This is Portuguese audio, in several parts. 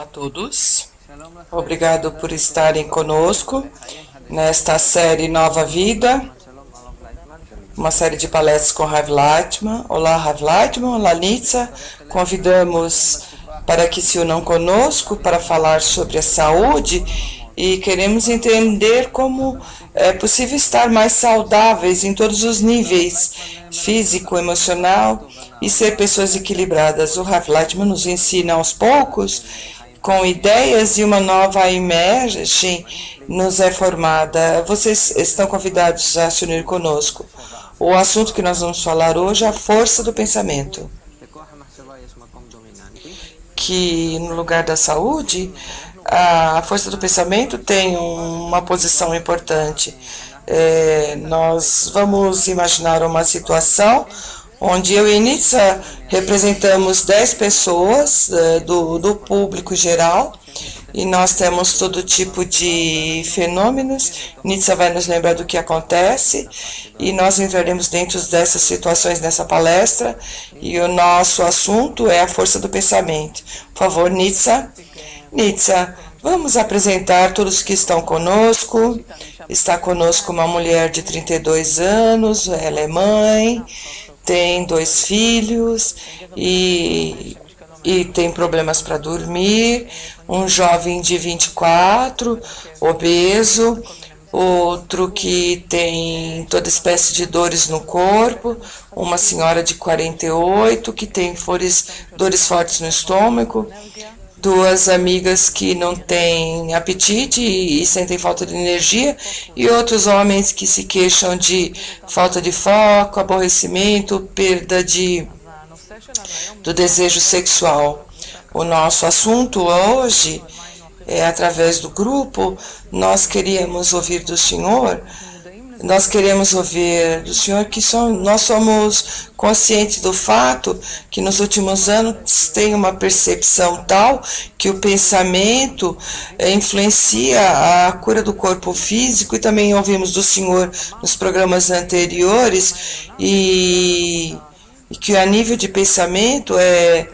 Olá a todos, obrigado por estarem conosco nesta série Nova Vida, uma série de palestras com Rav Lightman. Olá Rav Lightman, olá Nitsa, convidamos para que se unam conosco para falar sobre a saúde e queremos entender como é possível estar mais saudáveis em todos os níveis, físico, emocional, e ser pessoas equilibradas. O Rav Lightman nos ensina aos poucos, com ideias, e uma nova imagem nos é formada. Vocês estão convidados a se unir conosco. O assunto que nós vamos falar hoje é a força do pensamento, que no lugar da saúde, a força do pensamento tem uma posição importante. Nós vamos imaginar uma situação onde eu e Nitsa representamos 10 pessoas do público geral, e nós temos todo tipo de fenômenos. Nitsa vai nos lembrar do que acontece, e nós entraremos dentro dessas situações nessa palestra, e o nosso assunto é a força do pensamento. Por favor, Nitsa. Nitsa, vamos apresentar todos que estão conosco. Está conosco uma mulher de 32 anos, ela é mãe, tem 2 filhos e tem problemas para dormir, um jovem de 24, obeso, outro que tem toda espécie de dores no corpo, uma senhora de 48 que tem dores fortes no estômago, 2 amigas que não têm apetite e sentem falta de energia, e outros homens que se queixam de falta de foco, aborrecimento, perda do desejo sexual. O nosso assunto hoje, através do grupo, nós queríamos ouvir do Senhor. Nós queremos ouvir do Senhor que nós somos conscientes do fato que nos últimos anos tem uma percepção tal que o pensamento influencia a cura do corpo físico, e também ouvimos do Senhor nos programas anteriores e que a nível de pensamento é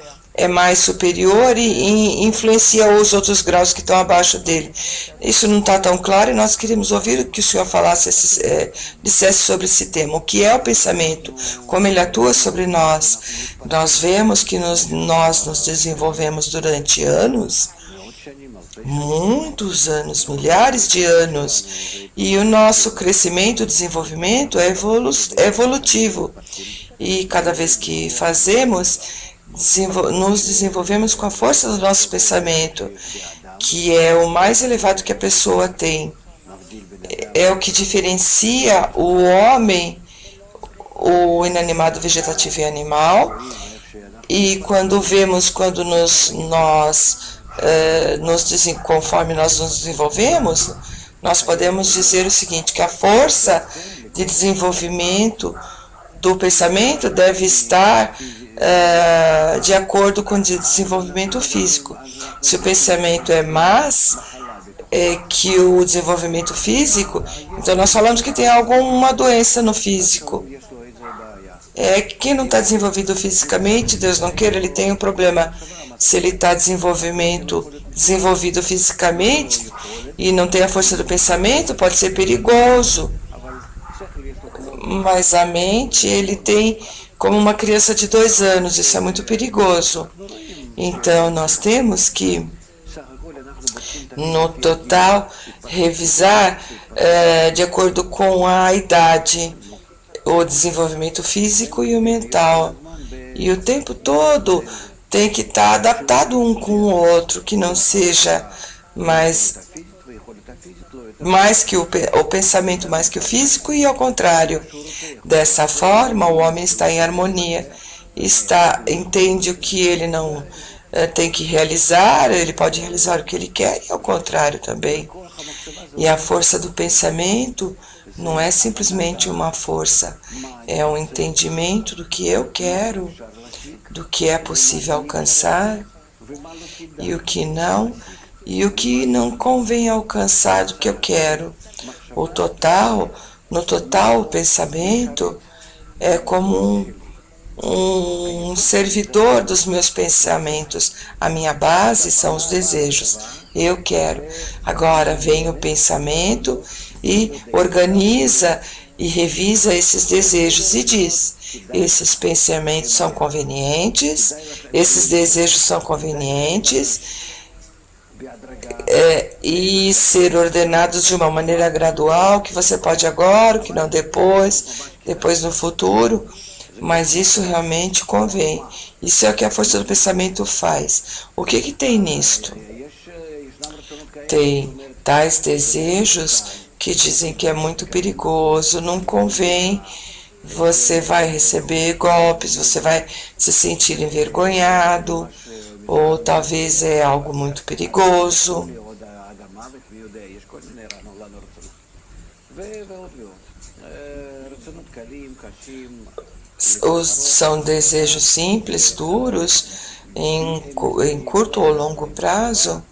mais superior e influencia os outros graus que estão abaixo dele. Isso não está tão claro, e nós queríamos ouvir que o senhor dissesse sobre esse tema. O que é o pensamento? Como ele atua sobre nós? Nós vemos que nós nos desenvolvemos durante anos, muitos anos, milhares de anos, e o nosso crescimento e desenvolvimento é evolutivo. E cada vez que fazemos, nos desenvolvemos com a força do nosso pensamento, que é o mais elevado que a pessoa tem. É o que diferencia o homem, o inanimado, vegetativo e animal. E conforme nós nos desenvolvemos, nós podemos dizer o seguinte, que a força de desenvolvimento do pensamento deve estar de acordo com o desenvolvimento físico. Se o pensamento é mais que o desenvolvimento físico, então nós falamos que tem alguma doença no físico. Quem não está desenvolvido fisicamente, Deus não queira, ele tem um problema. Se ele está desenvolvido fisicamente e não tem a força do pensamento, pode ser perigoso. Mas a mente, ele tem como uma criança de 2 anos, isso é muito perigoso. Então, nós temos que, no total, revisar de acordo com a idade, o desenvolvimento físico e o mental. E o tempo todo tem que estar adaptado um com o outro, que não seja mais que o pensamento mais que o físico, e ao contrário. Dessa forma, o homem está em harmonia, entende o que ele não tem que realizar, ele pode realizar o que ele quer, e ao contrário também. E a força do pensamento não é simplesmente uma força, é um entendimento do que eu quero, do que é possível alcançar, e o que não convém alcançar do que eu quero. No total, o pensamento é como um servidor dos meus pensamentos. A minha base são os desejos. Eu quero. Agora vem o pensamento e organiza e revisa esses desejos e diz: esses pensamentos são convenientes, esses desejos são convenientes, e ser ordenados de uma maneira gradual, que você pode agora, que não depois no futuro, mas isso realmente convém. Isso é o que a força do pensamento faz. O que tem nisto? Tem tais desejos que dizem que é muito perigoso, não convém, você vai receber golpes, você vai se sentir envergonhado, ou talvez é algo muito perigoso. São desejos simples, duros, em curto ou longo prazo,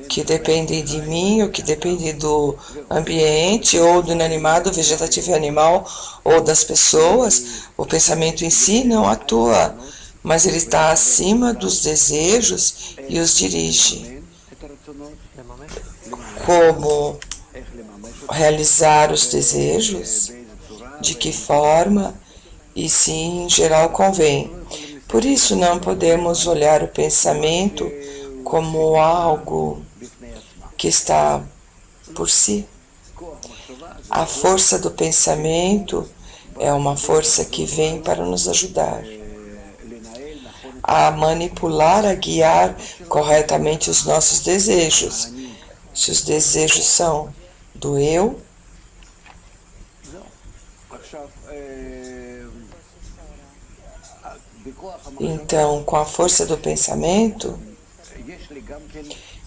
que dependem de mim, ou que dependem do ambiente, ou do inanimado, vegetativo e animal, ou das pessoas. O pensamento em si não atua, mas ele está acima dos desejos e os dirige. Como realizar os desejos? De que forma? E sim, em geral, convém. Por isso, não podemos olhar o pensamento como algo que está por si. A força do pensamento é uma força que vem para nos ajudar a manipular, a guiar corretamente os nossos desejos. Se os desejos são do eu, então, com a força do pensamento,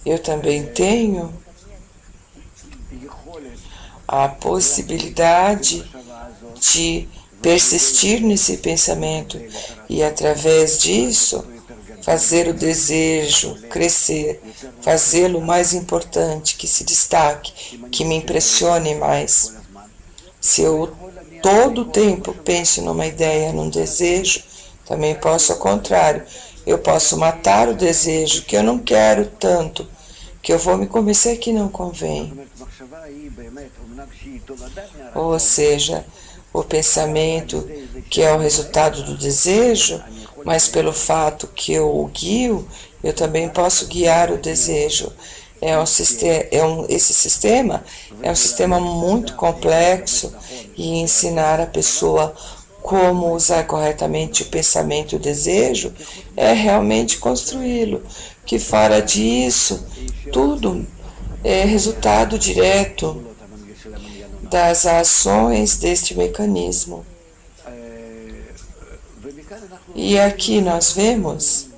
eu também tenho a possibilidade de persistir nesse pensamento e, através disso, fazer o desejo crescer, fazê-lo mais importante, que se destaque, que me impressione mais. Se eu todo o tempo penso numa ideia, num desejo, também posso ao contrário. Eu posso matar o desejo que eu não quero tanto, que eu vou me convencer que não convém. Ou seja, o pensamento que é o resultado do desejo, mas pelo fato que eu o guio, eu também posso guiar o desejo. Esse sistema é um sistema muito complexo, e ensinar a pessoa como usar corretamente o pensamento e o desejo é realmente construí-lo, que fora disso, tudo é resultado direto das ações deste mecanismo. E aqui nós vemos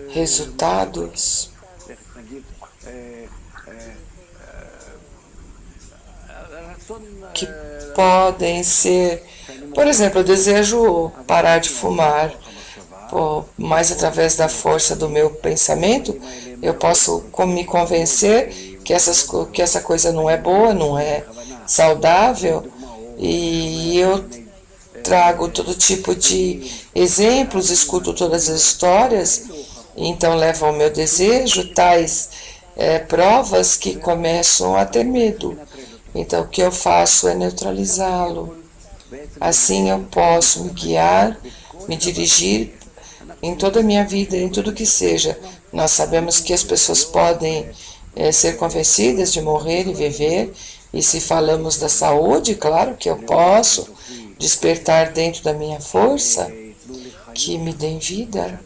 resultados que podem ser, por exemplo, eu desejo parar de fumar, mas através da força do meu pensamento, eu posso me convencer que essa coisa não é boa, não é saudável, e eu trago todo tipo de exemplos, escuto todas as histórias, e então levo ao meu desejo tais provas que começam a ter medo. Então, o que eu faço é neutralizá-lo. Assim eu posso me guiar, me dirigir em toda a minha vida, em tudo que seja. Nós sabemos que as pessoas podem ser convencidas de morrer e viver, e se falamos da saúde, claro que eu posso despertar dentro da minha força, que me dê vida,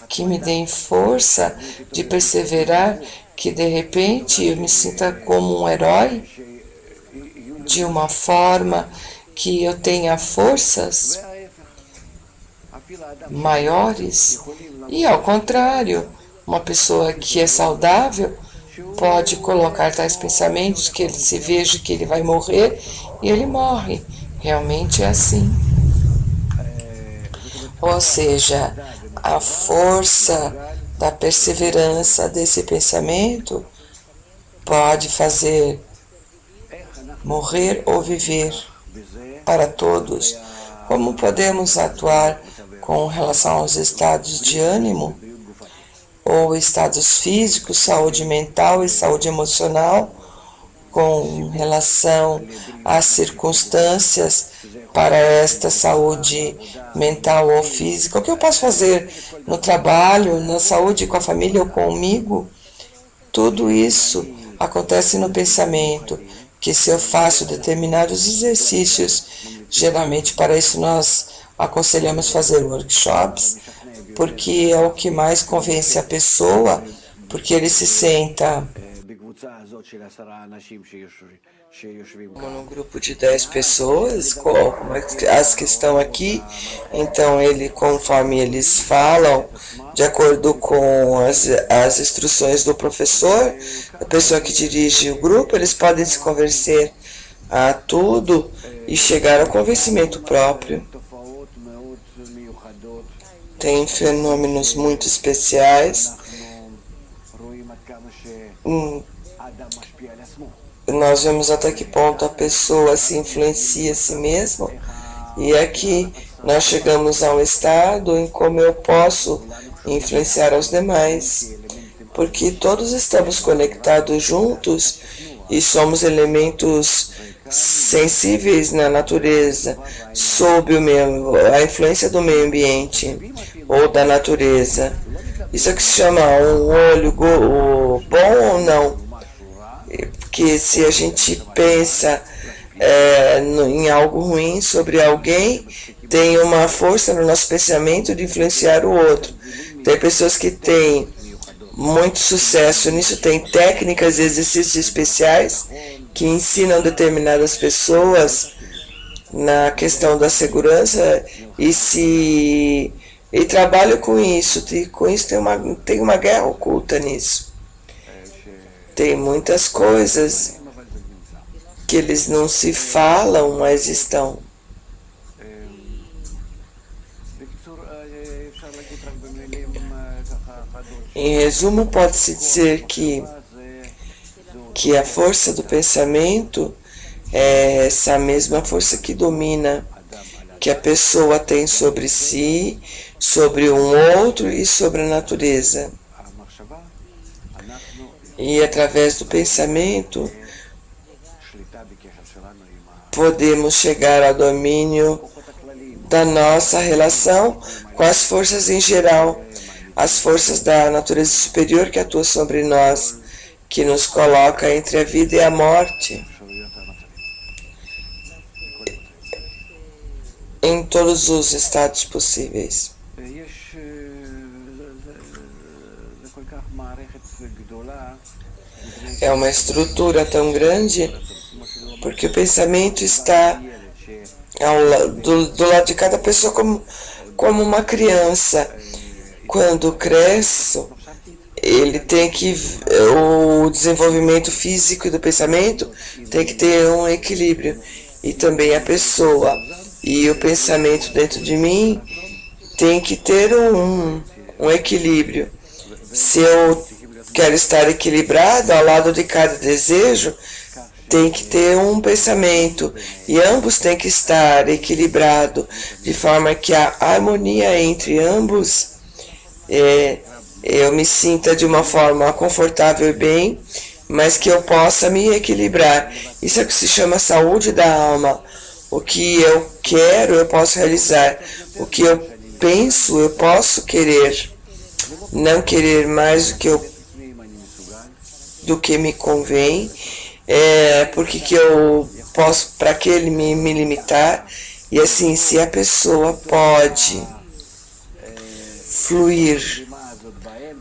que me dê força de perseverar, que de repente eu me sinta como um herói, de uma forma que eu tenha forças maiores. E ao contrário, uma pessoa que é saudável pode colocar tais pensamentos, que ele se veja que ele vai morrer, e ele morre. Realmente é assim. Ou seja, a força da perseverança desse pensamento pode fazer morrer ou viver para todos. Como podemos atuar com relação aos estados de ânimo, ou estados físicos, saúde mental e saúde emocional, com relação às circunstâncias para esta saúde mental ou física? O que eu posso fazer no trabalho, na saúde, com a família ou comigo? Tudo isso acontece no pensamento, que se eu faço determinados exercícios, geralmente para isso nós aconselhamos fazer workshops, porque é o que mais convence a pessoa, porque ele se senta como num grupo de 10 pessoas, como as que estão aqui. Então, conforme eles falam, de acordo com as instruções do professor, a pessoa que dirige o grupo, eles podem se convencer a tudo e chegar ao convencimento próprio. Tem fenômenos muito especiais. Nós vemos até que ponto a pessoa se influencia a si mesma, e aqui nós chegamos a um estado em como eu posso influenciar aos demais, porque todos estamos conectados juntos e somos elementos sensíveis na natureza, sob a influência do meio ambiente ou da natureza. Isso é que se chama um olho bom ou não. Porque se a gente pensa em algo ruim sobre alguém, tem uma força no nosso pensamento de influenciar o outro. Tem pessoas que têm muito sucesso nisso, tem técnicas e exercícios especiais que ensinam determinadas pessoas na questão da segurança e trabalham com isso. E com isso tem uma guerra oculta nisso. Tem muitas coisas que eles não se falam, mas estão. Em resumo, pode-se dizer que a força do pensamento é essa mesma força que domina, que a pessoa tem sobre si, sobre um outro e sobre a natureza. E através do pensamento, podemos chegar ao domínio da nossa relação com as forças em geral, as forças da natureza superior que atuam sobre nós, que nos coloca entre a vida e a morte, em todos os estados possíveis. É uma estrutura tão grande, porque o pensamento está do lado de cada pessoa como uma criança. Quando cresce, ele tem que, o desenvolvimento físico e do pensamento tem que ter um equilíbrio. E também a pessoa e o pensamento dentro de mim tem que ter um equilíbrio. Se eu quero estar equilibrado ao lado de cada desejo, tem que ter um pensamento, e ambos têm que estar equilibrados, de forma que a harmonia entre ambos, eu me sinta de uma forma confortável e bem, mas que eu possa me equilibrar. Isso é o que se chama saúde da alma. O que eu quero, eu posso realizar. O que eu penso, eu posso querer. Não querer mais do que me convém, porque que eu posso, para que ele me limitar. E assim, se a pessoa pode fluir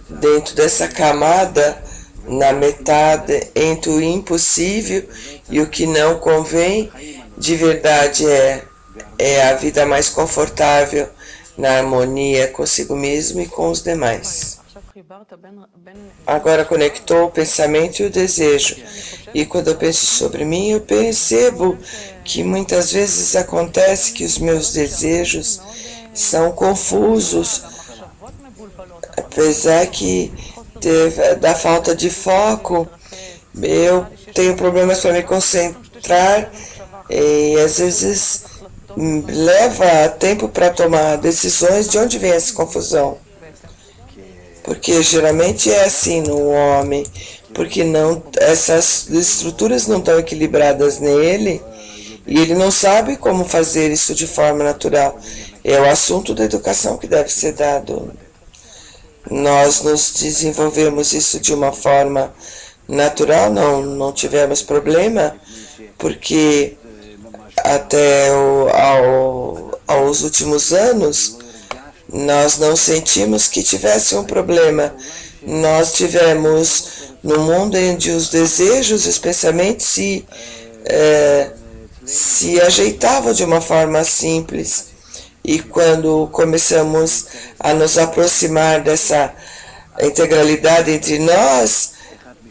dentro dessa camada, na metade entre o impossível e o que não convém, de verdade é a vida mais confortável, na harmonia consigo mesmo e com os demais. Agora conectou o pensamento e o desejo. E quando eu penso sobre mim, eu percebo que muitas vezes acontece que os meus desejos são confusos, apesar que da falta de foco, eu tenho problemas para me concentrar e às vezes leva tempo para tomar decisões. De onde vem essa confusão? Porque geralmente é assim no homem, porque não, essas estruturas não estão equilibradas nele e ele não sabe como fazer isso de forma natural. É o assunto da educação que deve ser dado. Nós nos desenvolvemos isso de uma forma natural, não tivemos problema, porque até aos últimos anos nós não sentimos que tivesse um problema. Nós tivemos no mundo onde os desejos, os pensamentos se ajeitavam de uma forma simples. E quando começamos a nos aproximar dessa integralidade entre nós,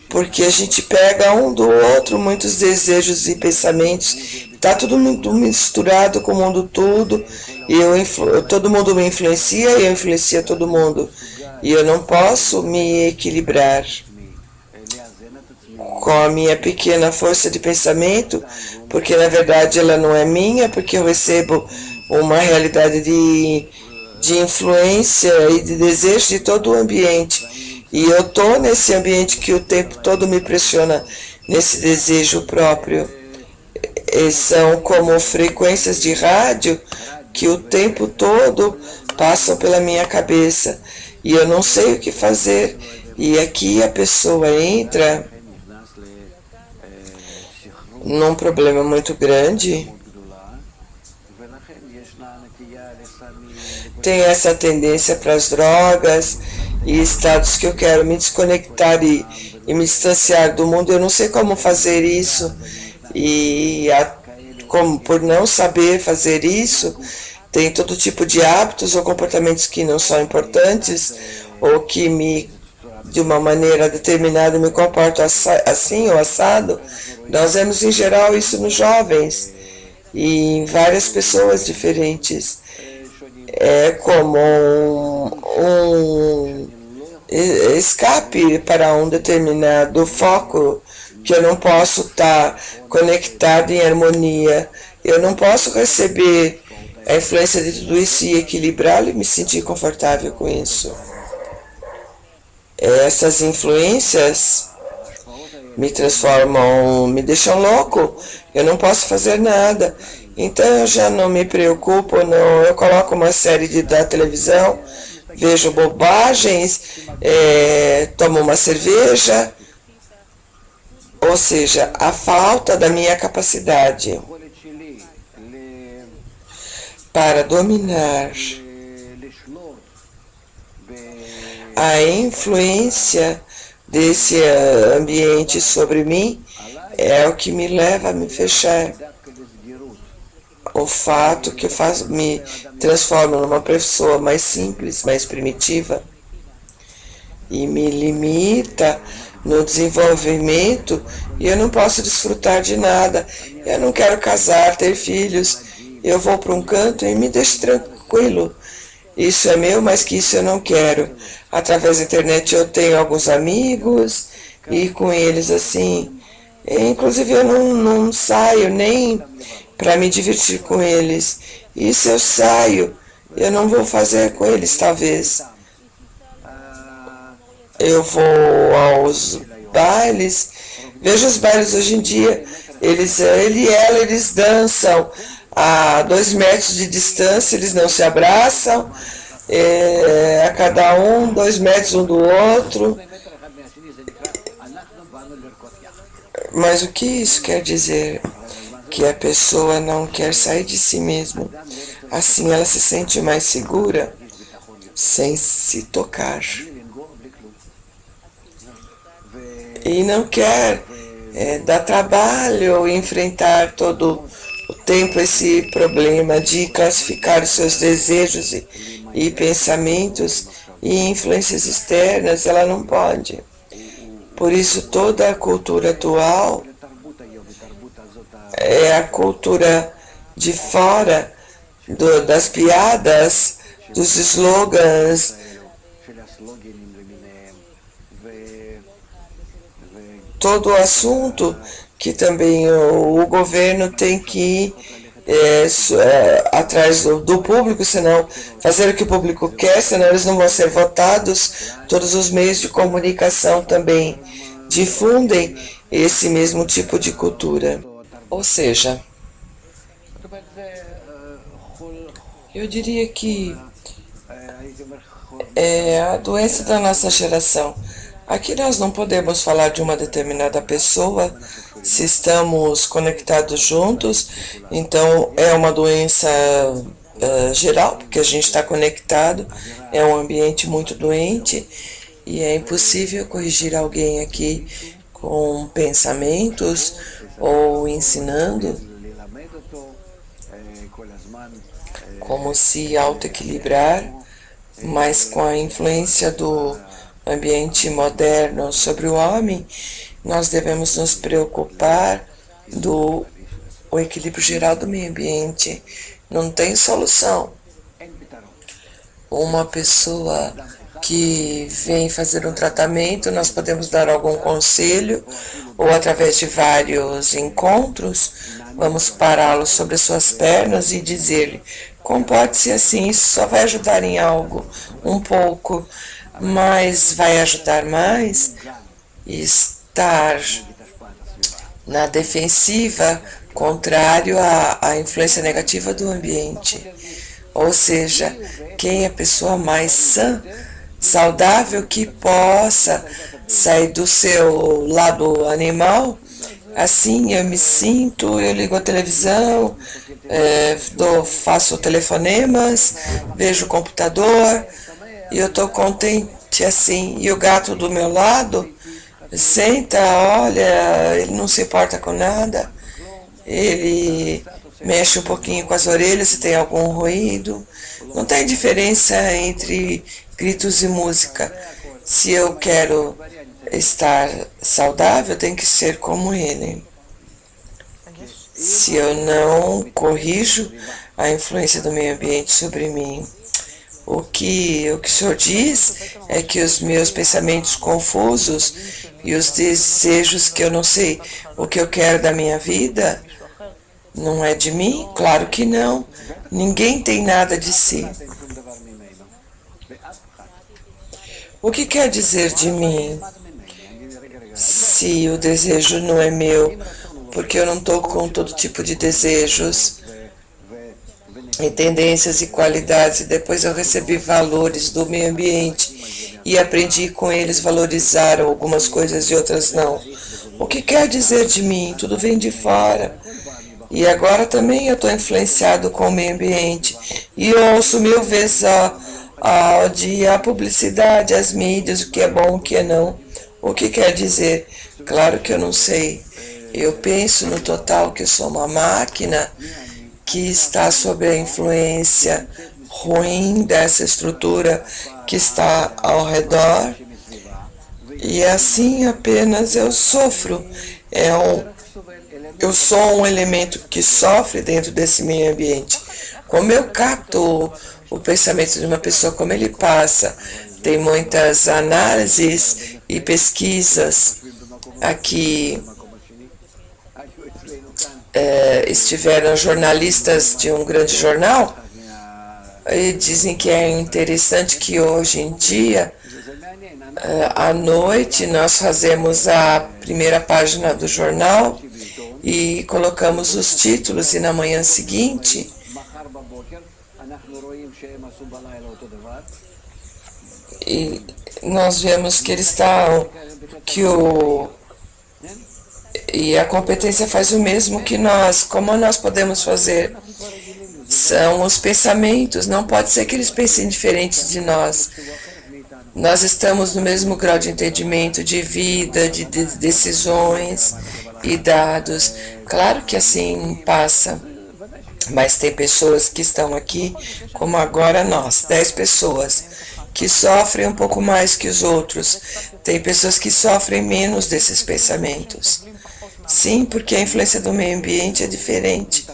porque a gente pega um do outro muitos desejos e pensamentos, está tudo muito misturado com o mundo todo, e todo mundo me influencia e eu influencio todo mundo. E eu não posso me equilibrar com a minha pequena força de pensamento, porque na verdade ela não é minha, porque eu recebo uma realidade de influência e de desejo de todo o ambiente. E eu estou nesse ambiente que o tempo todo me pressiona nesse desejo próprio. E são como frequências de rádio que o tempo todo passam pela minha cabeça. E eu não sei o que fazer. E aqui a pessoa entra num problema muito grande. Tem essa tendência para as drogas e estados que eu quero me desconectar e me distanciar do mundo. Eu não sei como fazer isso e por não saber fazer isso, tem todo tipo de hábitos ou comportamentos que não são importantes ou que de uma maneira determinada me comporto assim ou assado. Nós vemos em geral isso nos jovens e em várias pessoas diferentes. É como um escape para um determinado foco que eu não posso estar conectado em harmonia. Eu não posso receber a influência de tudo isso e equilibrá-lo e me sentir confortável com isso. Essas influências me transformam, me deixam louco. Eu não posso fazer nada. Então eu já não me preocupo, não. Eu coloco uma série da televisão, vejo bobagens, tomo uma cerveja, ou seja, a falta da minha capacidade para dominar a influência desse ambiente sobre mim é o que me leva a me fechar. O fato que me transforma numa pessoa mais simples, mais primitiva e me limita no desenvolvimento e eu não posso desfrutar de nada. Eu não quero casar, ter filhos. Eu vou para um canto e me deixo tranquilo. Isso é meu, mas que isso eu não quero. Através da internet eu tenho alguns amigos e com eles assim. Inclusive eu não saio nem para me divertir com eles. E se eu saio, eu não vou fazer com eles, talvez. Eu vou aos bailes, vejo os bailes hoje em dia, ele e ela, eles dançam a 2 metros de distância, eles não se abraçam, a cada 2 metros um do outro. Mas o que isso quer dizer? Que a pessoa não quer sair de si mesma. Assim ela se sente mais segura, sem se tocar. E não quer dar trabalho, enfrentar todo o tempo esse problema de classificar os seus desejos e pensamentos e influências externas. Ela não pode. Por isso toda a cultura atual é a cultura de fora das piadas, dos slogans, todo o assunto que também o governo tem que atrás do público, senão fazer o que o público quer, senão eles não vão ser votados. Todos os meios de comunicação também difundem esse mesmo tipo de cultura. Ou seja, eu diria que é a doença da nossa geração. Aqui nós não podemos falar de uma determinada pessoa, se estamos conectados juntos, então é uma doença geral, porque a gente está conectado, é um ambiente muito doente e é impossível corrigir alguém aqui com pensamentos ou ensinando como se autoequilibrar, mas com a influência do ambiente moderno sobre o homem, nós devemos nos preocupar do o equilíbrio geral do meio ambiente. Não tem solução. Uma pessoa que vem fazer um tratamento, nós podemos dar algum conselho, ou através de vários encontros, vamos pará-lo sobre as suas pernas e dizer-lhe: comporte-se assim, isso só vai ajudar em algo, um pouco, mas vai ajudar mais estar na defensiva, contrário à influência negativa do ambiente. Ou seja, quem é a pessoa mais sã, saudável, que possa sair do seu lado animal, assim eu me sinto, eu ligo a televisão, faço telefonemas, vejo o computador, e eu estou contente assim. E o gato do meu lado senta, olha, ele não se importa com nada, ele mexe um pouquinho com as orelhas se tem algum ruído. Não tem diferença entre gritos e música. Se eu quero estar saudável, eu tenho que ser como ele. Se eu não corrijo a influência do meio ambiente sobre mim, o que o senhor diz é que os meus pensamentos confusos e os desejos que eu não sei o que eu quero da minha vida, não é de mim? Claro que não. Ninguém tem nada de si. O que quer dizer de mim se o desejo não é meu? Porque eu não estou com todo tipo de desejos e tendências e qualidades, e depois eu recebi valores do meio ambiente e aprendi com eles valorizar algumas coisas e outras não. O que quer dizer de mim? Tudo vem de fora. E agora também eu estou influenciado com o meio ambiente e eu ouço mil vezes ao dia a publicidade, as mídias, o que é bom, o que é não. O que quer dizer? Claro que eu não sei. Eu penso no total que eu sou uma máquina que está sob a influência ruim dessa estrutura que está ao redor, e assim apenas eu sofro. Eu sou um elemento que sofre dentro desse meio ambiente. Como eu capto o pensamento de uma pessoa, como ele passa, tem muitas análises e pesquisas aqui. Estiveram jornalistas de um grande jornal e dizem que é interessante que hoje em dia, à noite, nós fazemos a primeira página do jornal e colocamos os títulos, e na manhã seguinte e nós vemos que eles estão, e a competência faz o mesmo que nós. Como nós podemos fazer? São os pensamentos, não pode ser que eles pensem diferentes de nós. Nós estamos no mesmo grau de entendimento, de vida, de decisões e dados. Claro que assim passa, mas tem pessoas que estão aqui, como agora nós, 10 pessoas, que sofrem um pouco mais que os outros. Tem pessoas que sofrem menos desses pensamentos. Sim, porque a influência do meio ambiente é diferente.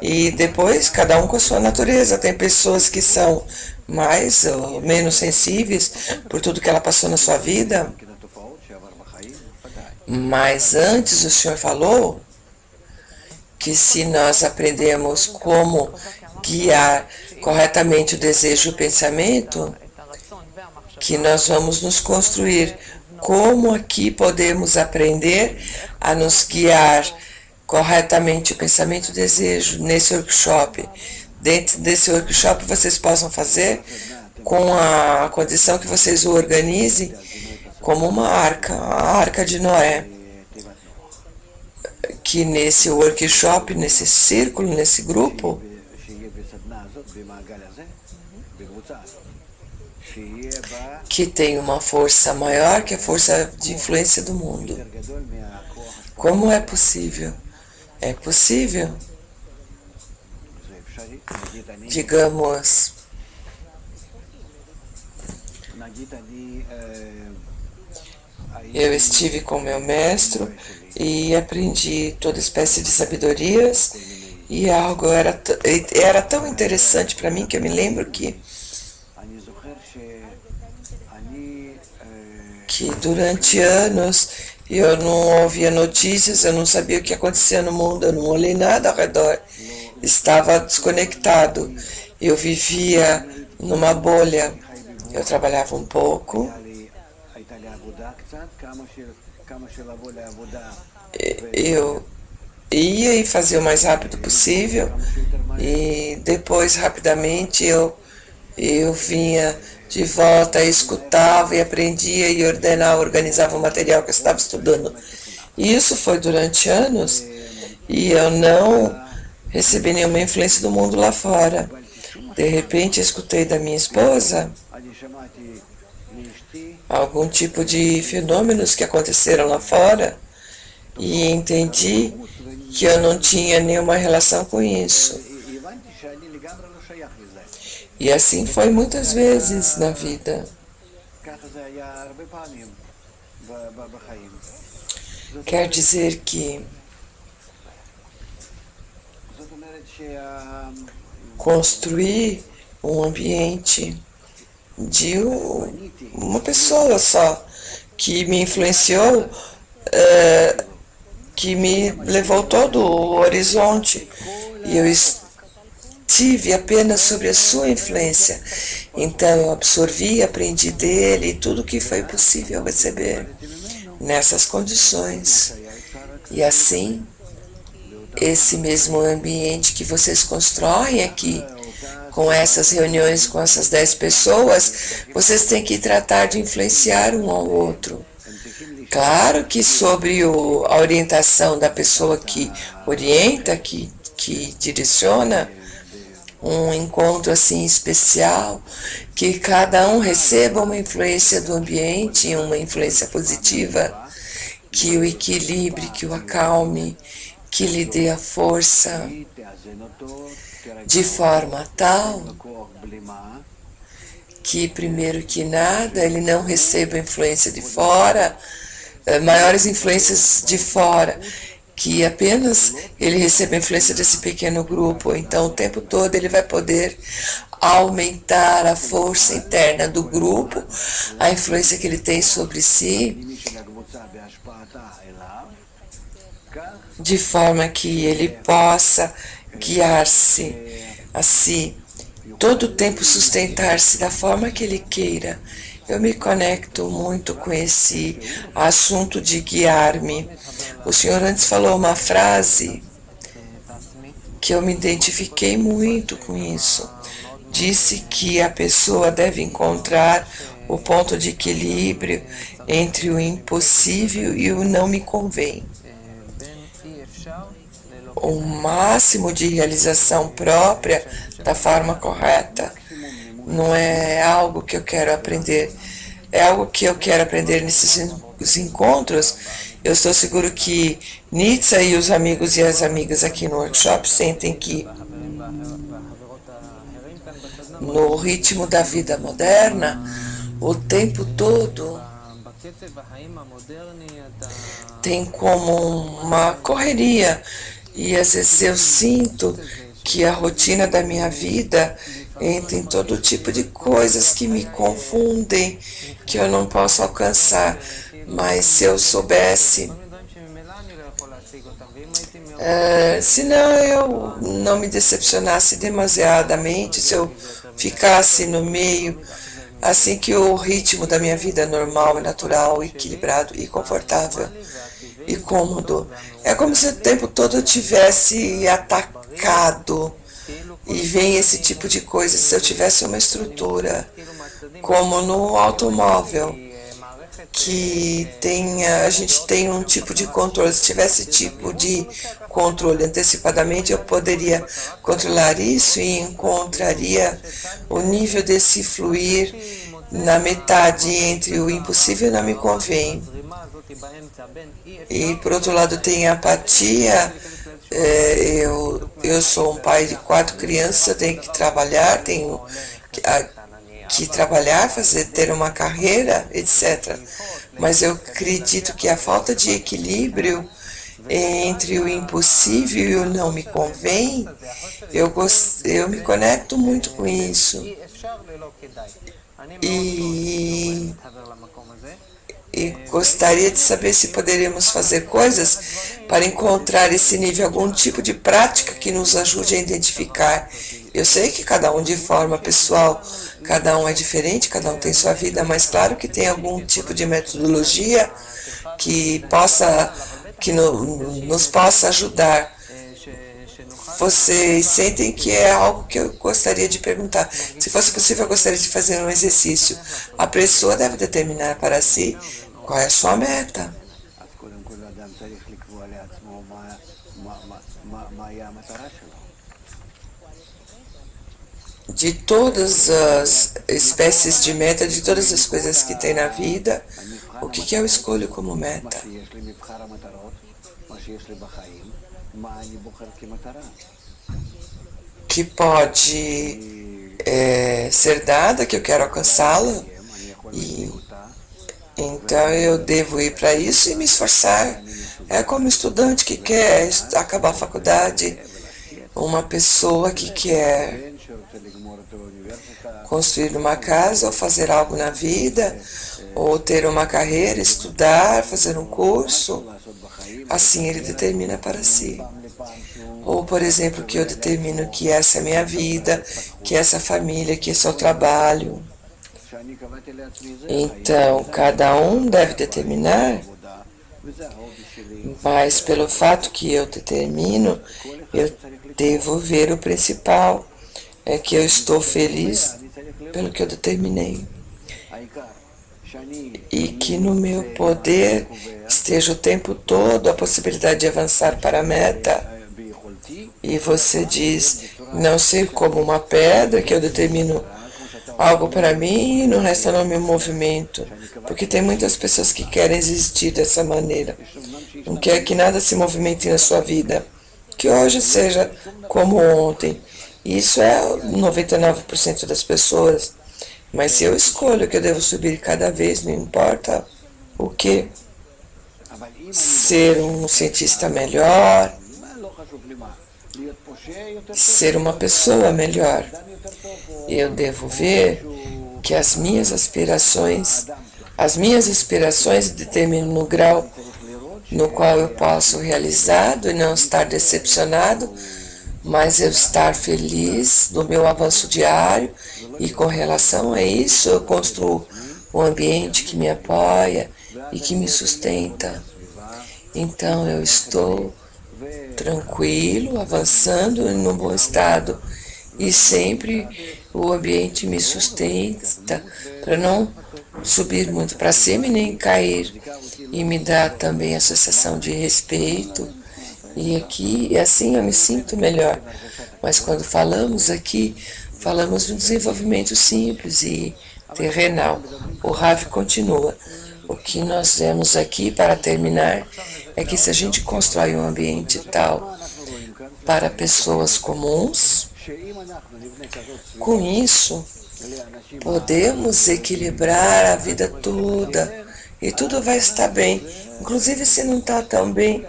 E depois, cada um com a sua natureza. Tem pessoas que são mais ou menos sensíveis por tudo que ela passou na sua vida. Mas antes o senhor falou que se nós aprendemos como guiar corretamente o desejo e o pensamento, que nós vamos nos construir como aqui podemos aprender a nos guiar corretamente o pensamento e o desejo nesse workshop. Dentro desse workshop vocês possam fazer com a condição que vocês o organizem como uma arca, a arca de Noé, que nesse workshop, nesse círculo, nesse grupo, que tem uma força maior que a força de influência do mundo. Como é possível? É possível, digamos, eu estive com meu mestre e aprendi toda espécie de sabedorias e algo era tão interessante para mim que eu me lembro que durante anos eu não ouvia notícias, eu não sabia o que acontecia no mundo, eu não olhei nada ao redor, estava desconectado, eu vivia numa bolha, eu trabalhava um pouco, eu ia e fazia o mais rápido possível e depois rapidamente eu vinha de volta, escutava e aprendia e organizava o material que eu estava estudando. E isso foi durante anos e eu não recebi nenhuma influência do mundo lá fora. De repente escutei da minha esposa algum tipo de fenômenos que aconteceram lá fora e entendi que eu não tinha nenhuma relação com isso. E assim foi muitas vezes na vida. Quer dizer que construir um ambiente de uma pessoa só que me influenciou, que me levou todo o horizonte e eu estive apenas sobre a sua influência. Então eu absorvi, aprendi dele tudo que foi possível receber nessas condições. E assim, esse mesmo ambiente que vocês constroem aqui, com essas reuniões com essas 10 pessoas, vocês têm que tratar de influenciar um ao outro. Claro que sobre a orientação da pessoa que orienta, que direciona, um encontro assim especial, que cada um receba uma influência do ambiente, uma influência positiva, que o equilibre, que o acalme, que lhe dê a força, de forma tal que, primeiro que nada, ele não receba influência de fora, maiores influências de fora, que apenas ele receba a influência desse pequeno grupo. Então, o tempo todo ele vai poder aumentar a força interna do grupo, a influência que ele tem sobre si, de forma que ele possa guiar-se a si, todo o tempo sustentar-se da forma que ele queira. Eu me conecto muito com esse assunto de guiar-me. O senhor antes falou uma frase que eu me identifiquei muito com isso. Disse que a pessoa deve encontrar o ponto de equilíbrio entre o impossível e o não me convém. O máximo de realização própria da forma correta. Não é algo que eu quero aprender, é algo que eu quero aprender nesses encontros. Eu estou seguro que Nitsa e os amigos e as amigas aqui no workshop sentem que no ritmo da vida moderna, o tempo todo tem como uma correria. E às vezes eu sinto que a rotina da minha vida entra em todo tipo de coisas que me confundem, que eu não posso alcançar. Mas se eu soubesse Senão eu não me decepcionasse demasiadamente, se eu ficasse no meio, assim que o ritmo da minha vida é normal e natural, equilibrado e confortável e cômodo. É como se o tempo todo eu tivesse atacado e vem esse tipo de coisa. Se eu tivesse uma estrutura como no automóvel, que tenha, a gente tem um tipo de controle. Se tivesse tipo de controle antecipadamente, eu poderia controlar isso e encontraria o nível desse fluir na metade entre o impossível e não me convém. E por outro lado tem a apatia. Eu sou um pai de 4 crianças, eu tenho que trabalhar, tenho que trabalhar, ter uma carreira, etc. Mas eu acredito que a falta de equilíbrio entre o impossível e o não me convém, eu me conecto muito com isso. E, e gostaria de saber se poderíamos fazer coisas para encontrar esse nível, algum tipo de prática que nos ajude a identificar. Eu sei que cada um de forma pessoal, cada um é diferente, cada um tem sua vida, mas claro que tem algum tipo de metodologia que nos possa ajudar. Vocês sentem que é algo que eu gostaria de perguntar. Se fosse possível, eu gostaria de fazer um exercício. A pessoa deve determinar para si qual é a sua meta. De todas as espécies de meta, de todas as coisas que tem na vida, o que eu escolho como meta? Que pode ser dada, que eu quero alcançá-la, e então eu devo ir para isso e me esforçar. É como estudante que quer acabar a faculdade, uma pessoa que quer construir uma casa ou fazer algo na vida, ou ter uma carreira, estudar, fazer um curso. Assim ele determina para si. Ou, por exemplo, que eu determino que essa é a minha vida, que essa é a família, que esse é o trabalho. Então, cada um deve determinar, mas pelo fato que eu determino, eu devo ver o principal, é que eu estou feliz pelo que eu determinei. E que no meu poder esteja o tempo todo a possibilidade de avançar para a meta. E você diz, não ser como uma pedra, que eu determino algo para mim e no resto eu não me movimento. Porque tem muitas pessoas que querem existir dessa maneira. Não quer que nada se movimente na sua vida. Que hoje seja como ontem. Isso é 99% das pessoas. Mas se eu escolho que eu devo subir cada vez, não importa o que, ser um cientista melhor, ser uma pessoa melhor, eu devo ver que as minhas aspirações determinam o grau no qual eu posso realizado e não estar decepcionado, mas eu estar feliz do meu avanço diário, e com relação a isso eu construo um ambiente que me apoia e que me sustenta. Então eu estou tranquilo, avançando em um bom estado, e sempre o ambiente me sustenta para não subir muito para cima e nem cair, e me dá também a sensação de respeito. E assim eu me sinto melhor. Mas quando falamos aqui, falamos de um desenvolvimento simples e terrenal. O Rav continua. O que nós vemos aqui, para terminar, é que se a gente constrói um ambiente tal para pessoas comuns, com isso podemos equilibrar a vida toda e tudo vai estar bem. Inclusive, se não está tão bem,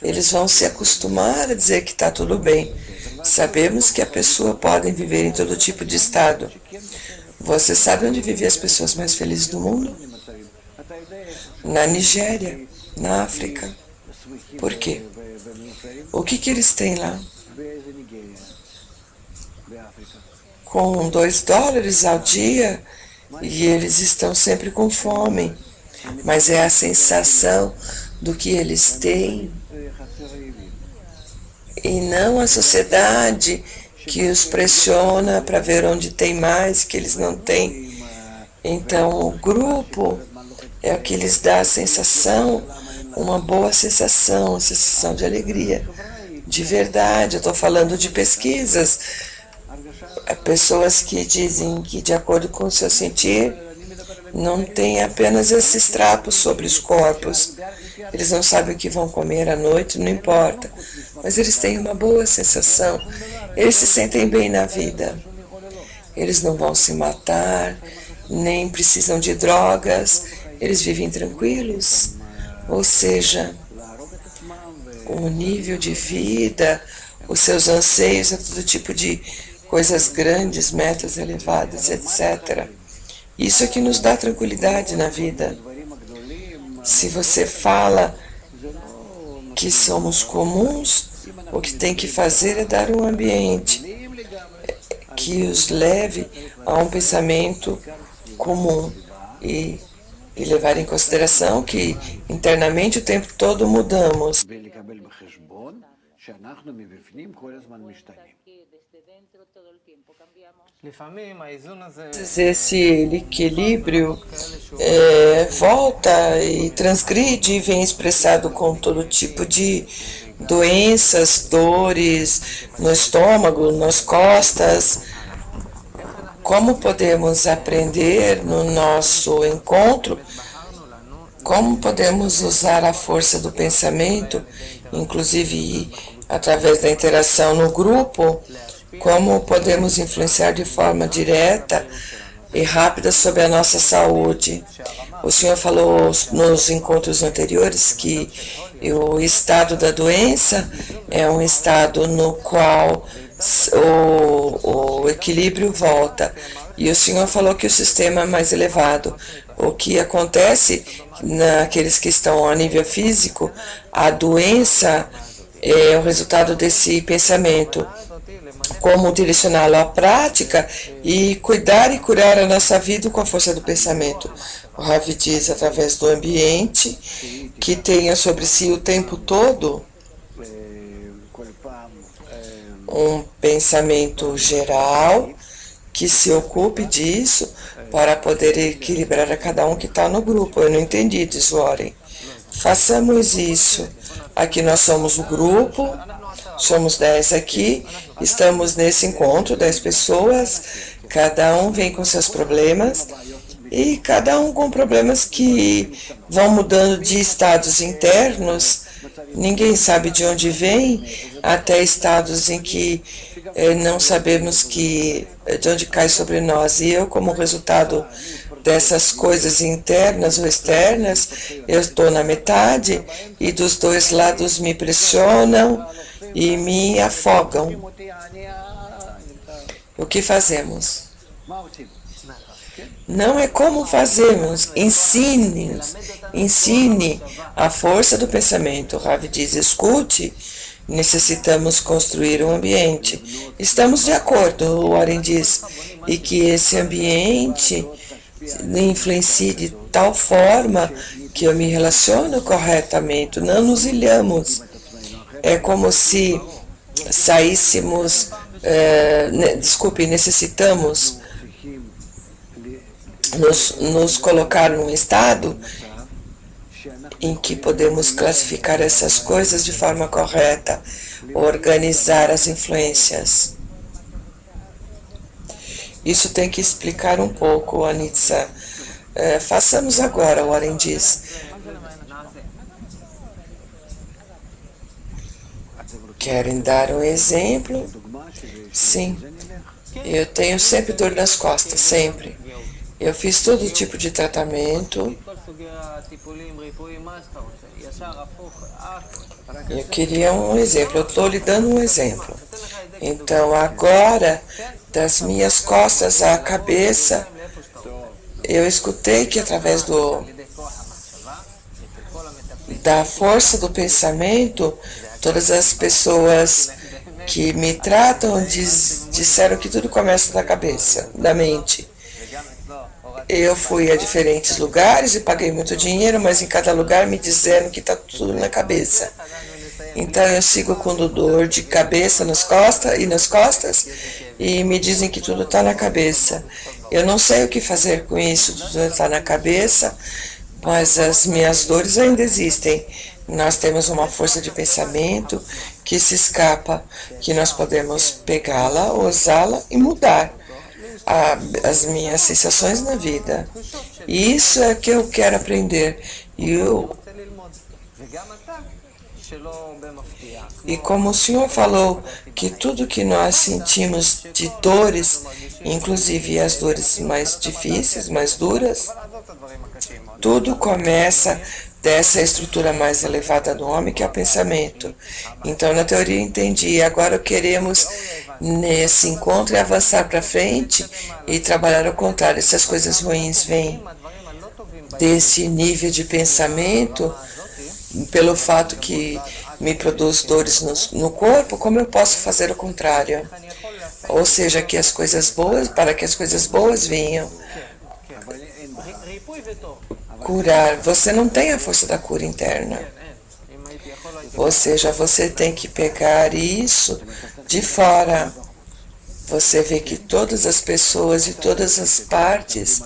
eles vão se acostumar a dizer que está tudo bem. Sabemos que a pessoa pode viver em todo tipo de estado. Você sabe onde vivem as pessoas mais felizes do mundo? Na Nigéria, na África. Por quê? O que eles têm lá? Com $2 ao dia, e eles estão sempre com fome. Mas é a sensação do que eles têm e não a sociedade que os pressiona para ver onde tem mais que eles não têm. Então o grupo é o que lhes dá a sensação, uma boa sensação, uma sensação de alegria, de verdade. Eu estou falando de pesquisas, pessoas que dizem que de acordo com o seu sentir, não tem apenas esses trapos sobre os corpos. Eles não sabem o que vão comer à noite, não importa. Mas eles têm uma boa sensação. Eles se sentem bem na vida. Eles não vão se matar, nem precisam de drogas. Eles vivem tranquilos. Ou seja, o nível de vida, os seus anseios, todo tipo de coisas grandes, metas elevadas, etc. Isso é que nos dá tranquilidade na vida. Se você fala que somos comuns, o que tem que fazer é dar um ambiente que os leve a um pensamento comum e levar em consideração que internamente o tempo todo mudamos. Esse equilíbrio volta e transgride e vem expressado com todo tipo de doenças, dores no estômago, nas costas. Como podemos aprender no nosso encontro? Como podemos usar a força do pensamento, inclusive através da interação no grupo? Como podemos influenciar de forma direta e rápida sobre a nossa saúde? O senhor falou nos encontros anteriores que o estado da doença é um estado no qual o equilíbrio volta. E o senhor falou que o sistema é mais elevado. O que acontece naqueles que estão a nível físico, a doença é o resultado desse pensamento. Como direcioná-lo à prática e cuidar e curar a nossa vida com a força do pensamento. O Ravi diz através do ambiente que tenha sobre si o tempo todo um pensamento geral que se ocupe disso para poder equilibrar a cada um que está no grupo. Eu não entendi, diz Warren. Façamos isso. Aqui nós somos o grupo, somos 10 aqui, estamos nesse encontro, 10 pessoas, cada um vem com seus problemas e cada um com problemas que vão mudando de estados internos. Ninguém sabe de onde vem, até estados em que não sabemos de onde cai sobre nós. E eu, como resultado dessas coisas internas ou externas, eu estou na metade e dos dois lados me pressionam e me afogam. O que fazemos? Não é como fazemos, ensine a força do pensamento. Ravi diz, escute, necessitamos construir um ambiente. Estamos de acordo, o Warren diz, e que esse ambiente influencie de tal forma que eu me relaciono corretamente, não nos ilhamos. É como se saíssemos, necessitamos nos colocar num estado em que podemos classificar essas coisas de forma correta, organizar as influências. Isso tem que explicar um pouco, Anitsa. Façamos agora, o Warren diz. Querem dar um exemplo? Sim. Eu tenho sempre dor nas costas, sempre. Eu fiz todo tipo de tratamento. Eu queria um exemplo, eu estou lhe dando um exemplo. Então, agora, das minhas costas à cabeça, eu escutei que através da força do pensamento, Todas as pessoas que me tratam disseram que tudo começa da cabeça, da mente. Eu fui a diferentes lugares e paguei muito dinheiro, mas em cada lugar me disseram que está tudo na cabeça. Então eu sigo com dor de cabeça nas costas e me dizem que tudo está na cabeça. Eu não sei o que fazer com isso, tudo está na cabeça, mas as minhas dores ainda existem. Nós temos uma força de pensamento que se escapa, que nós podemos pegá-la, usá-la e mudar as minhas sensações na vida. E isso é que eu quero aprender. E como o Senhor falou que tudo que nós sentimos de dores, inclusive as dores mais difíceis, mais duras, tudo começa dessa estrutura mais elevada do homem, que é o pensamento. Então, na teoria, eu entendi. Agora queremos, nesse encontro, avançar para frente e trabalhar ao contrário. Se as coisas ruins vêm desse nível de pensamento, pelo fato que me produz dores no corpo, como eu posso fazer o contrário? Ou seja, que as coisas boas, para que as coisas boas venham. Curar. Você não tem a força da cura interna. Ou seja, você tem que pegar isso de fora. Você vê que todas as pessoas e todas as partes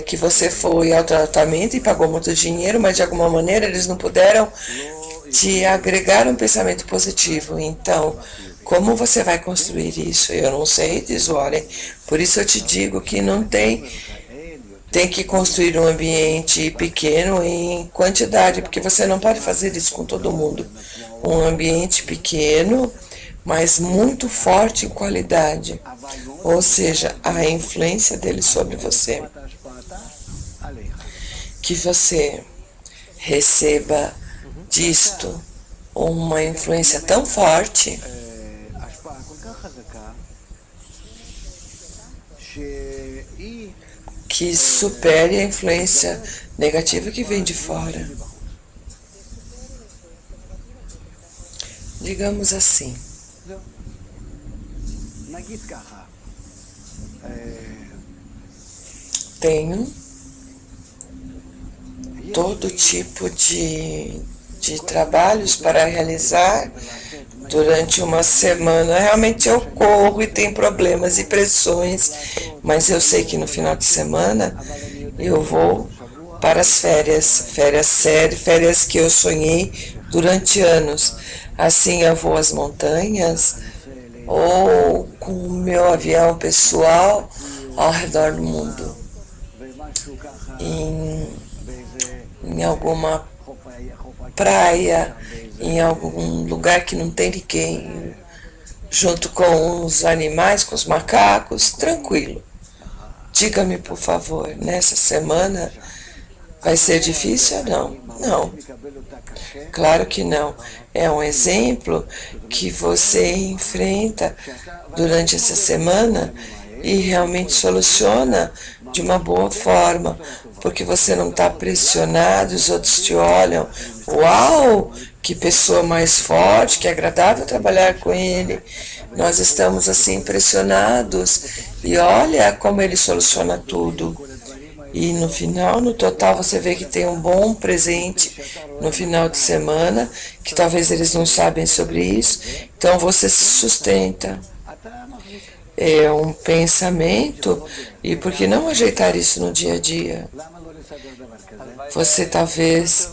que você foi ao tratamento e pagou muito dinheiro, mas de alguma maneira eles não puderam te agregar um pensamento positivo. Então, como você vai construir isso? Eu não sei, diz Warren. Por isso eu te digo que não tem que construir um ambiente pequeno em quantidade, porque você não pode fazer isso com todo mundo. Um ambiente pequeno, mas muito forte em qualidade. Ou seja, a influência dele sobre você. Que você receba disto uma influência tão forte que supere a influência negativa que vem de fora. Digamos assim. Tenho todo tipo de trabalhos para realizar durante uma semana. Realmente eu corro e tenho problemas e pressões, mas eu sei que no final de semana eu vou para as férias que eu sonhei durante anos. Assim eu vou às montanhas ou com o meu avião pessoal ao redor do mundo. Em alguma praia, em algum lugar que não tem ninguém, junto com os animais, com os macacos, tranquilo. Diga-me, por favor, nessa semana vai ser difícil ou não? Não. Claro que não. É um exemplo que você enfrenta durante essa semana e realmente soluciona de uma boa forma, porque você não está pressionado, os outros te olham, uau, que pessoa mais forte, que agradável trabalhar com ele. Nós estamos assim impressionados e olha como ele soluciona tudo. E no final, no total, você vê que tem um bom presente no final de semana, que talvez eles não sabem sobre isso, então você se sustenta. É um pensamento, e por que não ajeitar isso no dia a dia? Você talvez,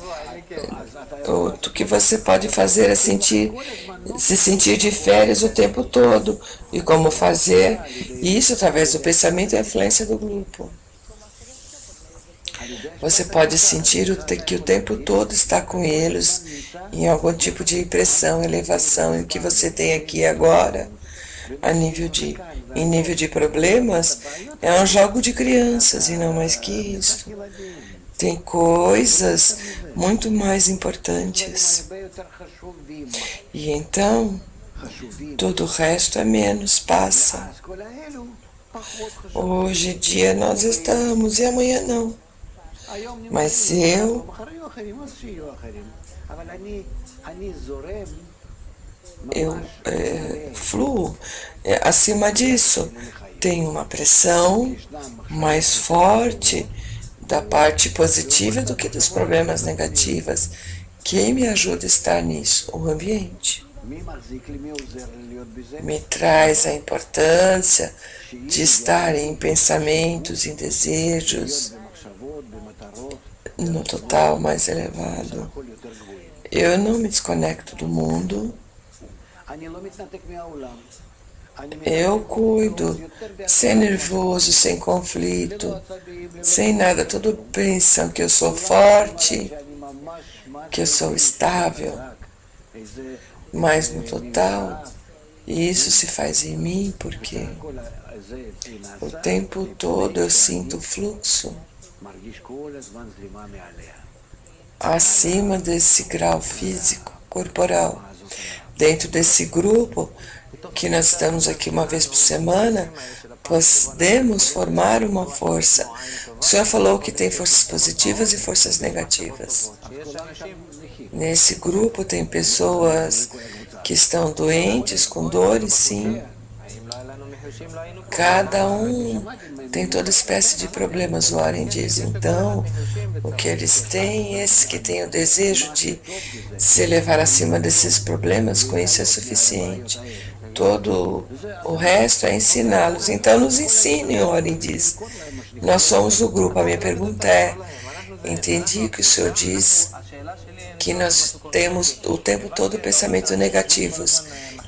o que você pode fazer é se sentir de férias o tempo todo, e como fazer isso através do pensamento e a influência do grupo. Você pode sentir que o tempo todo está com eles em algum tipo de impressão, elevação, e o que você tem aqui agora, em nível de problemas, é um jogo de crianças e não mais que isso. Tem coisas muito mais importantes. E então, todo o resto é menos, passa. Hoje em dia nós estamos e amanhã não. Mas eu fluo acima disso. Tem uma pressão mais forte da parte positiva do que dos problemas negativos. Quem me ajuda a estar nisso? O ambiente. Me traz a importância de estar em pensamentos, em desejos, no total mais elevado. Eu não me desconecto do mundo. Eu cuido, sem nervoso, sem conflito, sem nada. Todos pensam que eu sou forte, que eu sou estável, mas no total, isso se faz em mim porque o tempo todo eu sinto o fluxo acima desse grau físico, corporal. Dentro desse grupo, que nós estamos aqui uma vez por semana, podemos formar uma força. O Senhor falou que tem forças positivas e forças negativas. Nesse grupo tem pessoas que estão doentes, com dores, sim. Cada um tem toda espécie de problemas, o Warren diz. Então, o que eles têm, esses que têm o desejo de se elevar acima desses problemas, com isso é suficiente. Todo o resto é ensiná-los. Então, nos ensinem, o Warren diz. Nós somos o grupo. A minha pergunta é, entendi que o Senhor diz que nós temos o tempo todo pensamentos negativos.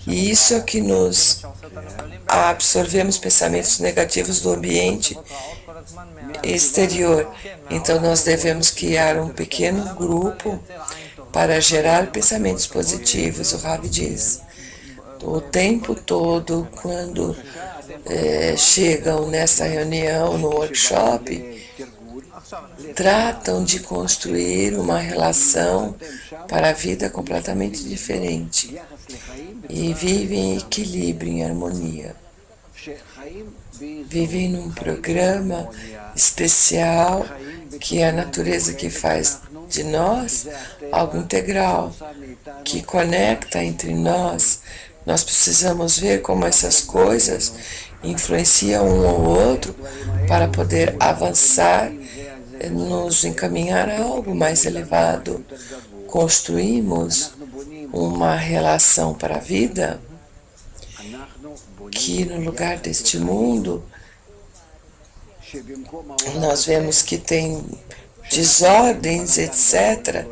E isso é que nos absorvemos pensamentos negativos do ambiente exterior. Então nós devemos criar um pequeno grupo para gerar pensamentos positivos, o Rav diz. O tempo todo, quando chegam nessa reunião, no workshop, tratam de construir uma relação para a vida completamente diferente e vivem em equilíbrio, em harmonia. Vivem num programa especial que é a natureza que faz de nós algo integral, que conecta entre nós. Nós precisamos ver como essas coisas influenciam um ao outro para poder avançar, nos encaminhar a algo mais elevado. Construímos uma relação para a vida que no lugar deste mundo nós vemos que tem desordens, etc.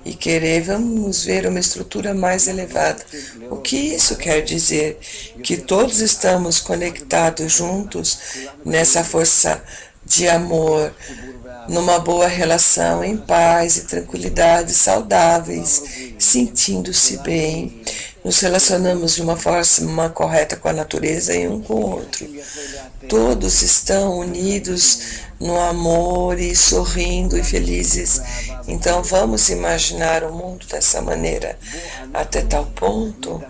E queremos ver uma estrutura mais elevada. O que isso quer dizer? Que todos estamos conectados juntos nessa força de amor, numa boa relação, em paz e tranquilidade, saudáveis, sentindo-se bem. Nos relacionamos de uma forma correta com a natureza e um com o outro. Todos estão unidos no amor e sorrindo e felizes. Então vamos imaginar o mundo dessa maneira até tal ponto.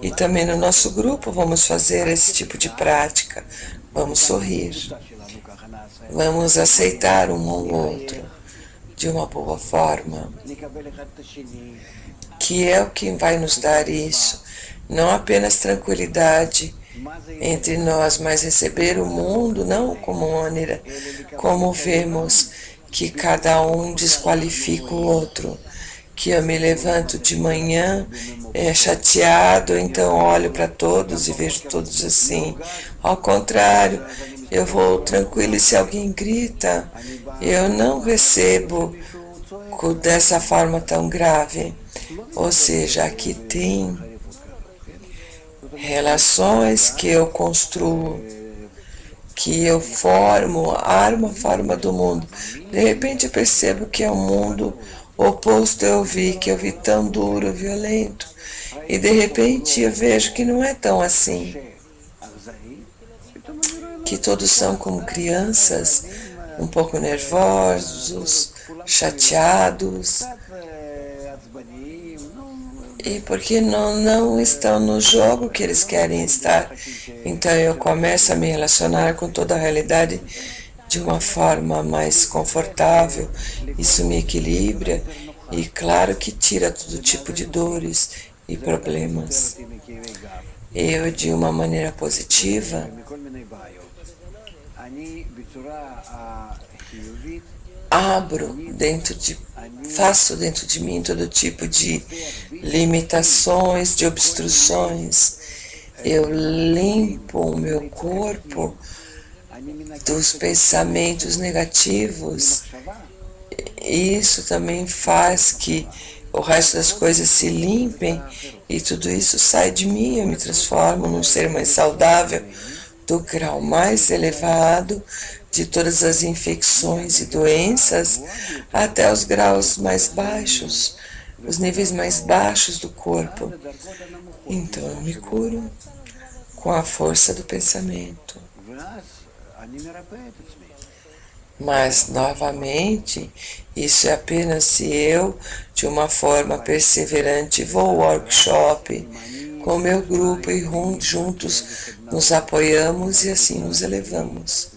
E também no nosso grupo vamos fazer esse tipo de prática. Vamos sorrir. Vamos aceitar um ao outro de uma boa forma, que é o que vai nos dar isso, não apenas tranquilidade entre nós, mas receber o mundo não como uma maneira como vemos que cada um desqualifica o outro, que eu me levanto de manhã chateado, então olho para todos e vejo todos assim. Ao contrário, eu vou tranquilo e se alguém grita, eu não recebo dessa forma tão grave. Ou seja, aqui tem relações que eu construo, que eu formo, armo a forma do mundo. De repente eu percebo que é um mundo oposto que eu vi tão duro, violento. E de repente eu vejo que não é tão assim. Que todos são como crianças, um pouco nervosos, chateados. E porque não estão no jogo que eles querem estar. Então eu começo a me relacionar com toda a realidade de uma forma mais confortável. Isso me equilibra e, claro, que tira todo tipo de dores e problemas. Eu, de uma maneira positiva, faço dentro de mim todo tipo de limitações, de obstruções. Eu limpo o meu corpo dos pensamentos negativos. E isso também faz que o resto das coisas se limpem e tudo isso sai de mim. Eu me transformo num ser mais saudável, do grau mais elevado de todas as infecções e doenças até os graus mais baixos, os níveis mais baixos do corpo. Então eu me curo com a força do pensamento. Mas, novamente, isso é apenas se eu, de uma forma perseverante, vou ao workshop com o meu grupo e juntos nos apoiamos e assim nos elevamos.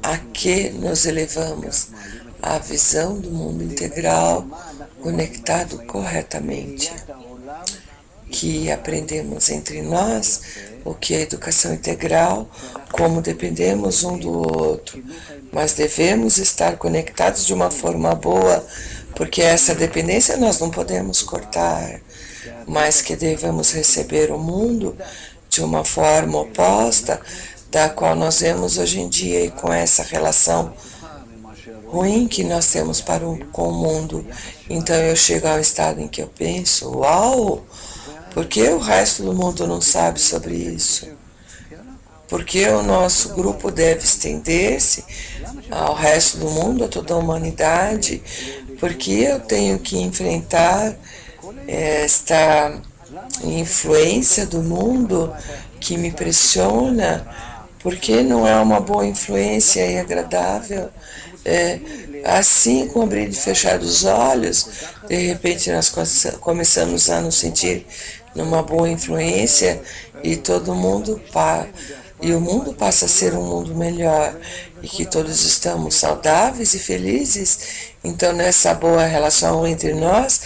A que nos elevamos? A visão do mundo integral conectado corretamente. Que aprendemos entre nós o que é educação integral, como dependemos um do outro, mas devemos estar conectados de uma forma boa, porque essa dependência nós não podemos cortar, mas que devemos receber o mundo de uma forma oposta da qual nós vemos hoje em dia e com essa relação ruim que nós temos com o mundo. Então eu chego ao estado em que eu penso, uau, por que o resto do mundo não sabe sobre isso? Por que o nosso grupo deve estender-se ao resto do mundo, a toda a humanidade? Por que eu tenho que enfrentar esta influência do mundo que me pressiona? Por que não é uma boa influência e agradável? Assim, com abrir e fechar os olhos, de repente nós começamos a nos sentir numa boa influência e todo mundo e o mundo passa a ser um mundo melhor e que todos estamos saudáveis e felizes. Então, nessa boa relação entre nós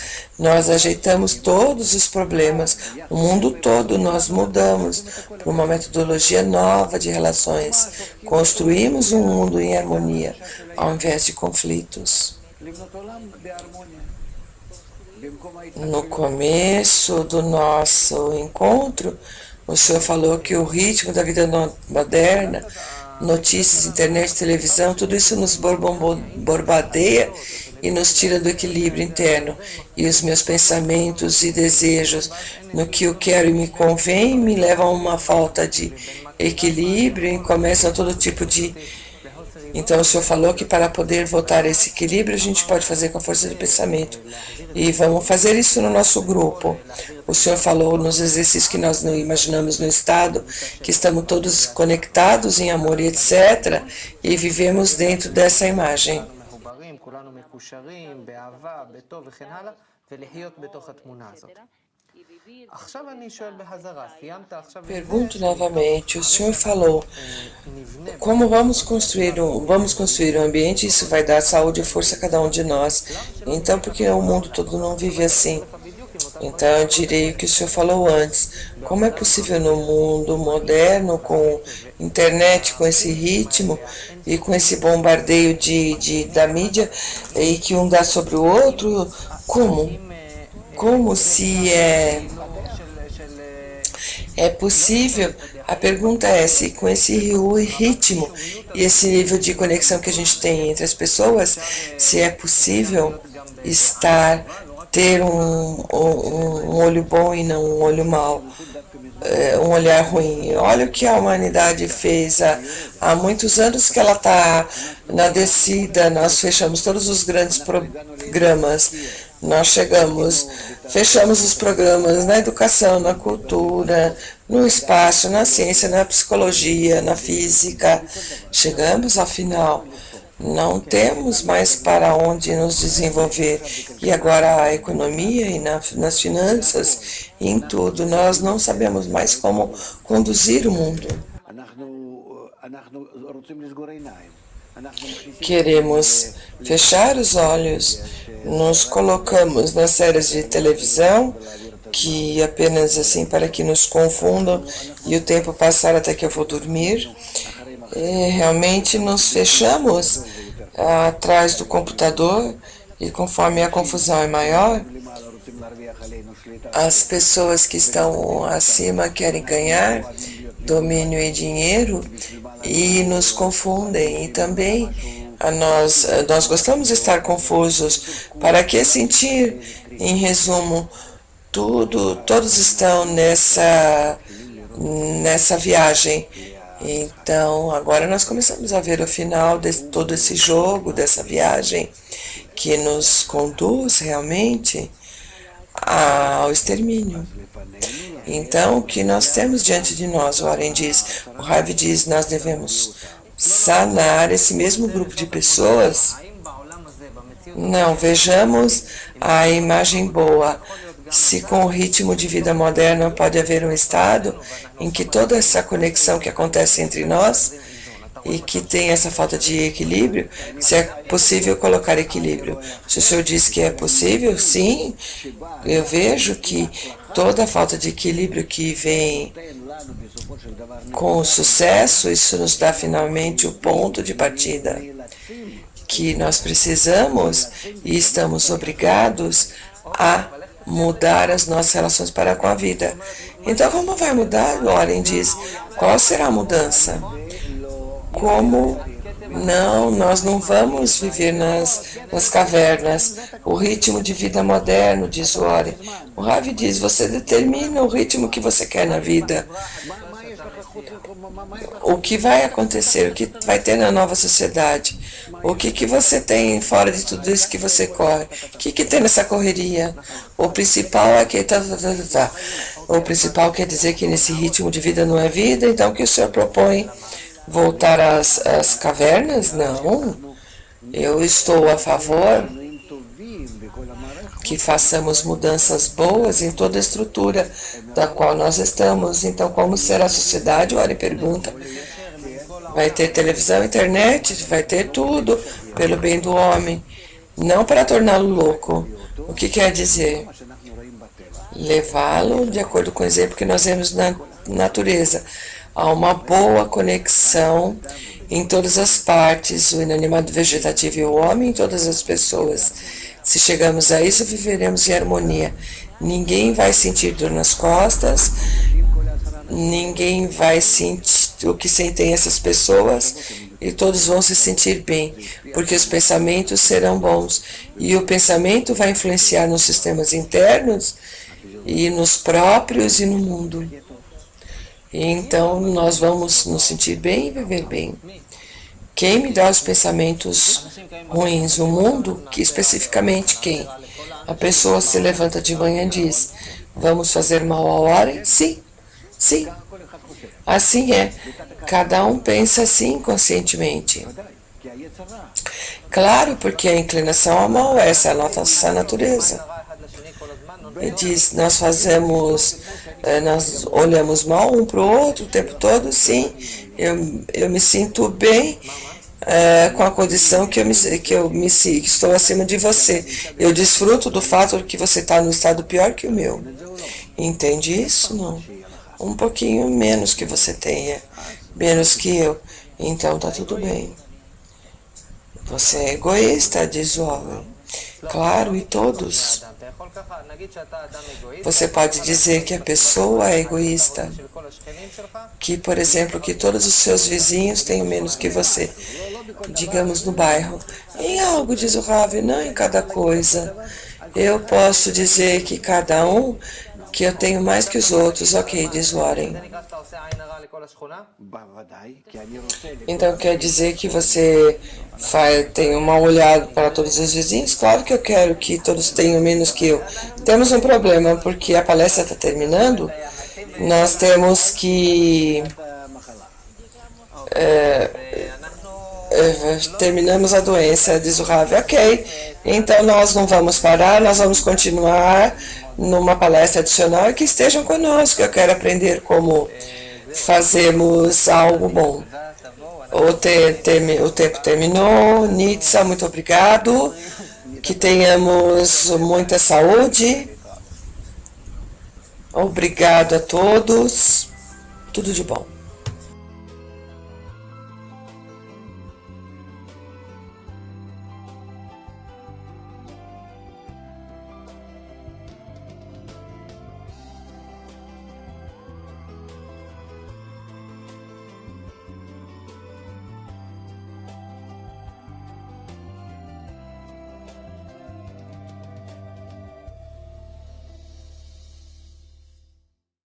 ajeitamos todos os problemas, o mundo todo nós mudamos para uma metodologia nova de relações, construímos um mundo em harmonia ao invés de conflitos. No começo do nosso encontro, o senhor falou que o ritmo da vida moderna, notícias, internet, televisão, tudo isso nos bombardeia e nos tira do equilíbrio interno. E os meus pensamentos e desejos no que eu quero e me convém me levam a uma falta de equilíbrio e começam todo tipo de... Então o senhor falou que para poder voltar a esse equilíbrio a gente pode fazer com a força do pensamento. E vamos fazer isso no nosso grupo. O senhor falou nos exercícios que nós não imaginamos no estado, que estamos todos conectados em amor e etc. E vivemos dentro dessa imagem. Pergunto novamente, o senhor falou, como vamos construir um ambiente, isso vai dar saúde e força a cada um de nós. Então, porque o mundo todo não vive assim? Então, eu direi o que o senhor falou antes. Como é possível no mundo moderno, com internet, com esse ritmo e com esse bombardeio da mídia, e que um dá sobre o outro, como se é possível? A pergunta é se com esse ritmo e esse nível de conexão que a gente tem entre as pessoas, se é possível ter um olho bom e não um olho mau, um olhar ruim. Olha o que a humanidade fez há muitos anos que ela está na descida, nós fechamos todos os grandes programas, fechamos os programas na educação, na cultura, no espaço, na ciência, na psicologia, na física. Chegamos ao final. Não temos mais para onde nos desenvolver. E agora a economia e nas finanças, em tudo, nós não sabemos mais como conduzir o mundo. Queremos fechar os olhos, nos colocamos nas séries de televisão, que apenas assim para que nos confundam e o tempo passar até que eu vou dormir. E realmente nos fechamos atrás do computador e conforme a confusão é maior, as pessoas que estão acima querem ganhar domínio e dinheiro e nos confundem. E também nós gostamos de estar confusos. Para que sentir? Em resumo, todos estão nessa viagem. Então, agora nós começamos a ver o final de todo esse jogo, dessa viagem, que nos conduz realmente ao extermínio. Então, o que nós temos diante de nós, o Warren diz, o Ravi diz, nós devemos sanar esse mesmo grupo de pessoas. Não, vejamos a imagem boa. Se com o ritmo de vida moderno pode haver um estado em que toda essa conexão que acontece entre nós e que tem essa falta de equilíbrio, se é possível colocar equilíbrio. Se o senhor diz que é possível, sim, eu vejo que toda a falta de equilíbrio que vem com o sucesso, isso nos dá finalmente o ponto de partida que nós precisamos e estamos obrigados a mudar as nossas relações para com a vida. Então, como vai mudar? Warren diz, qual será a mudança? Como não, nós não vamos viver nas cavernas. O ritmo de vida moderno, diz o Warren. O Ravi diz, você determina o ritmo que você quer na vida. O que vai acontecer, o que vai ter na nova sociedade, o que você tem fora de tudo isso que você corre, o que tem nessa correria. O principal é que O principal quer dizer que nesse ritmo de vida não é vida, então o que o senhor propõe? Voltar às cavernas? Não. Eu estou a favor que façamos mudanças boas em toda a estrutura da qual nós estamos. Então, como será a sociedade? O Ari pergunta. Vai ter televisão, internet, vai ter tudo pelo bem do homem, não para torná-lo louco. O que quer dizer? Levá-lo de acordo com o exemplo que nós vemos na natureza. Há uma boa conexão em todas as partes, o inanimado vegetativo e o homem, em todas as pessoas. Se chegamos a isso, viveremos em harmonia. Ninguém vai sentir dor nas costas, ninguém vai sentir o que sentem essas pessoas e todos vão se sentir bem, porque os pensamentos serão bons. E o pensamento vai influenciar nos sistemas internos e nos próprios e no mundo. E então nós vamos nos sentir bem e viver bem. Quem me dá os pensamentos ruins no mundo? Que especificamente quem? A pessoa se levanta de manhã e diz, vamos fazer mal ao Warren? Sim, sim. Assim é. Cada um pensa assim conscientemente. Claro, porque a inclinação ao mal, essa é a nossa natureza. Ele diz, nós olhamos mal um para o outro o tempo todo, sim. Eu me sinto bem com a condição que estou acima de você. Eu desfruto do fato que você está no estado pior que o meu. Entende isso? Não. Um pouquinho menos que você tenha, menos que eu. Então tá tudo bem. Você é egoísta, diz o homem. Claro, e todos. Você pode dizer que a pessoa é egoísta, que, por exemplo, que todos os seus vizinhos têm menos que você, digamos no bairro. Em algo, diz o Ravi, não em cada coisa. Eu posso dizer que cada um, que eu tenho mais que os outros, ok, diz Warren. Então quer dizer que você tem uma olhada para todos os vizinhos? Claro que eu quero que todos tenham menos que eu. Temos um problema, porque a palestra está terminando. Nós temos que... terminamos a doença, diz o Ravi. Ok, então nós não vamos parar, nós vamos continuar numa palestra adicional e que estejam conosco. Eu quero aprender como fazemos algo bom. O tempo terminou. Nitsa, muito obrigado. Que tenhamos muita saúde. Obrigado a todos. Tudo de bom.